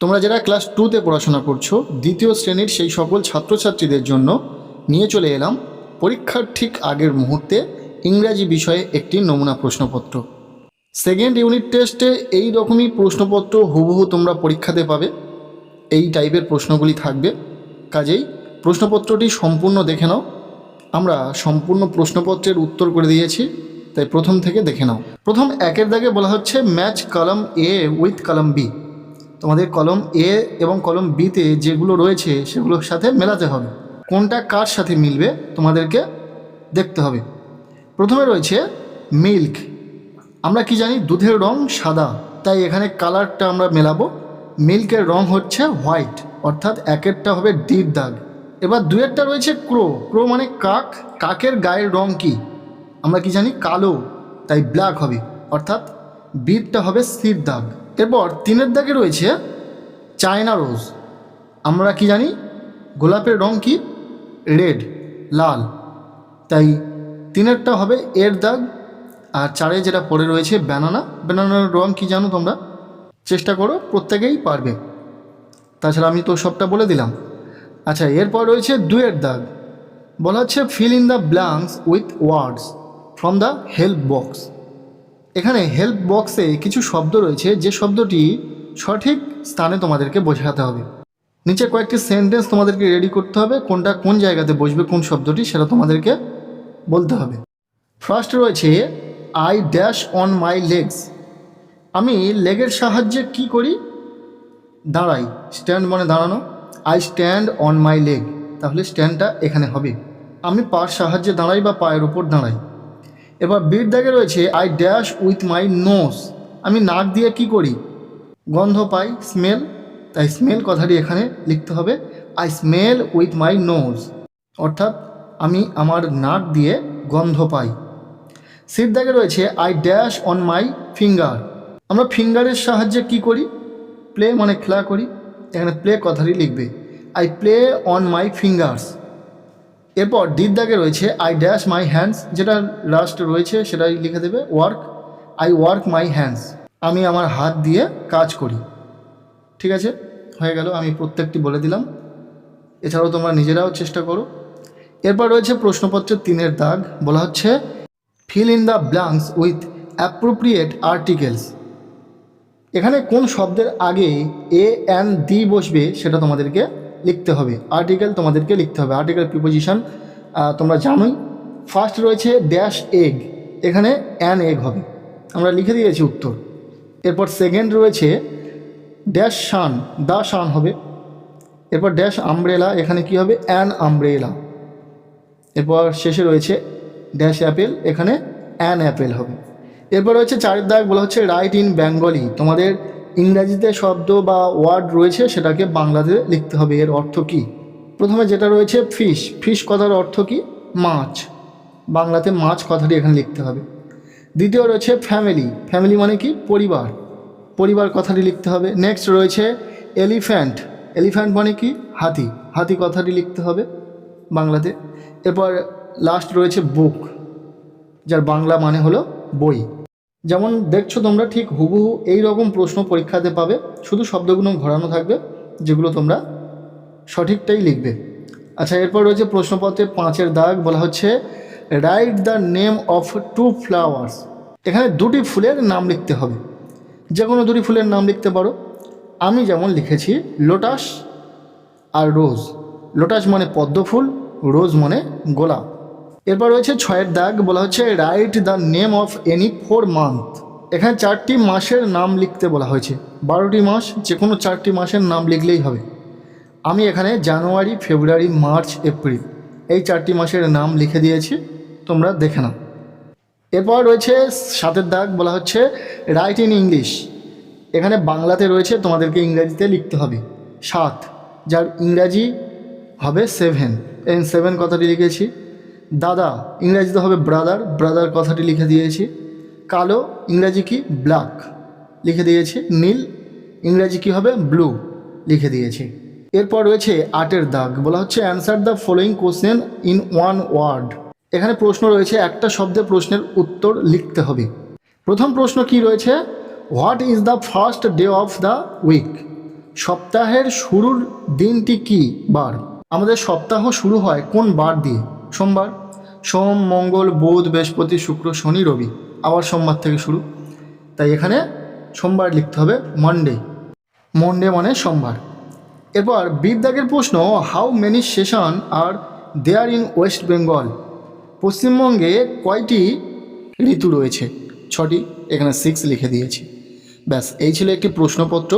তোমরা যারা ক্লাস 2তে পড়াশোনা করছো দ্বিতীয় শ্রেণীর সেই সকল ছাত্রছাত্রীদের জন্য নিয়ে চলে এলাম পরীক্ষার ঠিক আগের মুহূর্তে ইংরাজি বিষয়ে একটি নমুনা প্রশ্নপত্র। সেকেন্ড ইউনিট টেস্টে এই রকমই প্রশ্নপত্র হুবহু তোমরা পরীক্ষাতে পাবে। এই টাইপের প্রশ্নগুলি থাকবে, কাজেই প্রশ্নপত্রটি সম্পূর্ণ দেখে নাও। আমরা সম্পূর্ণ প্রশ্নপত্রের উত্তর করে দিয়েছি, তাই প্রথম থেকে দেখে নাও। প্রথম একের দাগে বলা হচ্ছে match column A with column B. তোমাদের কলম এ এবং কলম বিতে যেগুলো রয়েছে সেগুলোর সাথে মেলাতে হবে। কোনটা কার সাথে মিলবে তোমাদেরকে দেখতে হবে। প্রথমে রয়েছে মিল্ক। আমরা কি জানি দুধের রং সাদা, তাই এখানে কালারটা আমরা মেলাবো। মিল্কের রং হচ্ছে হোয়াইট, অর্থাৎ একেরটা হবে ডির দাগ। এবার দুয়েরটা রয়েছে ক্রো। ক্রো মানে কাক, কাকের গায়ের রং কি আমরা কি জানি কালো, তাই ব্ল্যাক হবে, অর্থাৎ বিরটা হবে সির দাগ। এরপর তিনের দাগে রয়েছে চায়না রোজ। আমরা কি জানি গোলাপের রং কি রেড, লাল, তাই তিনেরটা হবে এর দাগ। আর চারে যেটা পড়ে রয়েছে ব্যানানা। ব্যানানার রং কি জানো তোমরা? চেষ্টা করো, প্রত্যেকেই পারবে, তাছাড়া আমি তো সবটা বলে দিলাম। আচ্ছা, এরপর রয়েছে দুয়ের দাগ। বলা হচ্ছে fill in the blanks with words from the help box. এখানে হেল্প বক্সে কিছু শব্দ রয়েছে, যে শব্দটি সঠিক স্থানে তোমাদেরকে বোঝাতে হবে। নিচে কয়েকটি সেন্টেন্স তোমাদেরকে রেডি করতে হবে, কোনটা কোন জায়গাতে বসবে কোন শব্দটি সেটা তোমাদেরকে বলতে হবে। ফার্স্ট রয়েছে I dash on my legs. আমি লেগের সাহায্যে কি করি? দাঁড়াই। স্ট্যান্ড মানে দাঁড়ানো। I stand on my leg, তাহলে স্ট্যান্ডটা এখানে হবে। আমি পার সাহায্যে দাঁড়াই বা পায়ের উপর দাঁড়াই। এবার বির দাগে রয়েছে I dash with my nose. আমি নাক দিয়ে কি করি? গন্ধ পাই, স্মেল, তাই স্মেল কথাটি এখানে লিখতে হবে I smell with my nose, অর্থাৎ আমি আমার নাক দিয়ে গন্ধ পাই। সির দাগে রয়েছে I dash on my finger. আমরা ফিঙ্গারের সাহায্যে কি করি? প্লে মানে খেলা করি, এখানে প্লে কথাটি লিখবে I play on my fingers. এরপর ডির দাগে রয়েছে আই ড্যাশ মাই হ্যান্ডস, যেটা লাস্ট রয়েছে সেটাই লিখে দেবে work. I work my hands, আমি আমার হাত দিয়ে কাজ করি। ঠিক আছে, হয়ে গেল, আমি প্রত্যেকটি বলে দিলাম। এছাড়াও তোমরা নিজেরাও চেষ্টা করো। এরপর রয়েছে প্রশ্নপত্রের তিনের দাগ। বলা হচ্ছে fill in the blanks with appropriate articles. এখানে কোন শব্দের আগে এ অ্যান্ড দি বসবে সেটা তোমাদেরকে লিখতে হবে। আর্টিকেল তোমাদেরকে লিখতে হবে, আর্টিকেল প্রিপোজিশন তোমরা জানোই। ফার্স্ট রয়েছে ড্যাশ এগ, এখানে অ্যান এগ হবে, আমরা লিখে দিয়েছি উত্তর। এরপর সেকেন্ড রয়েছে ড্যাশ শান, দা শান হবে। এরপর ড্যাশ আমব্রেলা, এখানে কি হবে? An umbrella. এরপর শেষে রয়েছে ড্যাশ অ্যাপেল, এখানে অ্যান অ্যাপেল হবে। এরপর রয়েছে চারের দাগ। বলা হচ্ছে রাইট ইন বেঙ্গলি। তোমাদের ইংরাজিতে শব্দ বা ওয়ার্ড রয়েছে সেটাকে বাংলাতে লিখতে হবে। এর অর্থ কী? প্রথমে যেটা রয়েছে ফিশ। ফিশ কথার অর্থ কী? মাছ। বাংলাতে মাছ কথাটি এখানে লিখতে হবে। দ্বিতীয় রয়েছে ফ্যামিলি। ফ্যামিলি মানে কি? পরিবার। পরিবার কথাটি লিখতে হবে। নেক্সট রয়েছে এলিফ্যান্ট। এলিফ্যান্ট মানে কি? হাতি। হাতি কথাটি লিখতে হবে বাংলাতে। এরপর লাস্ট রয়েছে বুক, যার বাংলা মানে হলো বই। যেমন দেখছো তোমরা ঠিক হুবহু এই রকম প্রশ্ন পরীক্ষাতে পাবে, শুধু শব্দগুলো ঘোরানো থাকবে, যেগুলো তোমরা সঠিকটাই লিখবে। আচ্ছা, এরপর রয়েছে প্রশ্নপত্রের পাঁচের দাগ। বলা হচ্ছে write the name of two flowers. এখানে দুটি ফুলের নাম লিখতে হবে, যে কোনো দুটি ফুলের নাম লিখতে পারো। আমি যেমন লিখেছি লোটাস আর রোজ। লোটাস মানে পদ্ম ফুল, রোজ মানে গোলাপ। এরপর রয়েছে ছয়ের দাগ। বলা হচ্ছে write the name of any 4 month. এখানে 4টি মাসের নাম লিখতে বলা হয়েছে। 12টি মাস, যে কোনো 4টি মাসের নাম লিখলেই হবে। আমি এখানে জানুয়ারি, ফেব্রুয়ারি, মার্চ, এপ্রিল এই 4টি মাসের নাম লিখে দিয়েছি, তোমরা দেখে নাও। এরপর রয়েছে 7এর দাগ। বলা হচ্ছে রাইট ইন ইংলিশ। এখানে বাংলাতে রয়েছে, তোমাদেরকে ইংরাজিতে লিখতে হবে 7, যার ইংরাজি হবে 7। এই 7 কথাটি লিখেছি। দাদা ইংরাজিতে হবে ব্রাদার, ব্রাদার কথাটি লিখে দিয়েছি। কালো ইংরাজি কি? ব্ল্যাক লিখে দিয়েছি। নীল ইংরাজি কি হবে? ব্লু লিখে দিয়েছি। এরপর রয়েছে 8এর দাগ। বলা হচ্ছে answer the following question in 1 word. এখানে প্রশ্ন রয়েছে, একটা শব্দে প্রশ্নের উত্তর লিখতে হবে। প্রথম প্রশ্ন কি রয়েছে? What is the first day of the week. সপ্তাহের শুরুর দিনটি কি বার? আমাদের সপ্তাহ শুরু হয় কোন বার দিয়ে? সোমবার। সোম, মঙ্গল, বুধ, বৃহস্পতি, শুক্র, শনি, রবি। আবার সোমবার থেকে শুরু, তাই এখানে সোমবার লিখতে হবে, মন্ডে। মন্ডে মানে সোমবার। এরপর বিদ্যাগের প্রশ্ন, how many session are there in West Bengal? পশ্চিমবঙ্গে কয়টি ঋতু রয়েছে? 6টি, এখানে 6 লিখে দিয়েছি। ব্যাস, এই ছিল একটি প্রশ্নপত্র।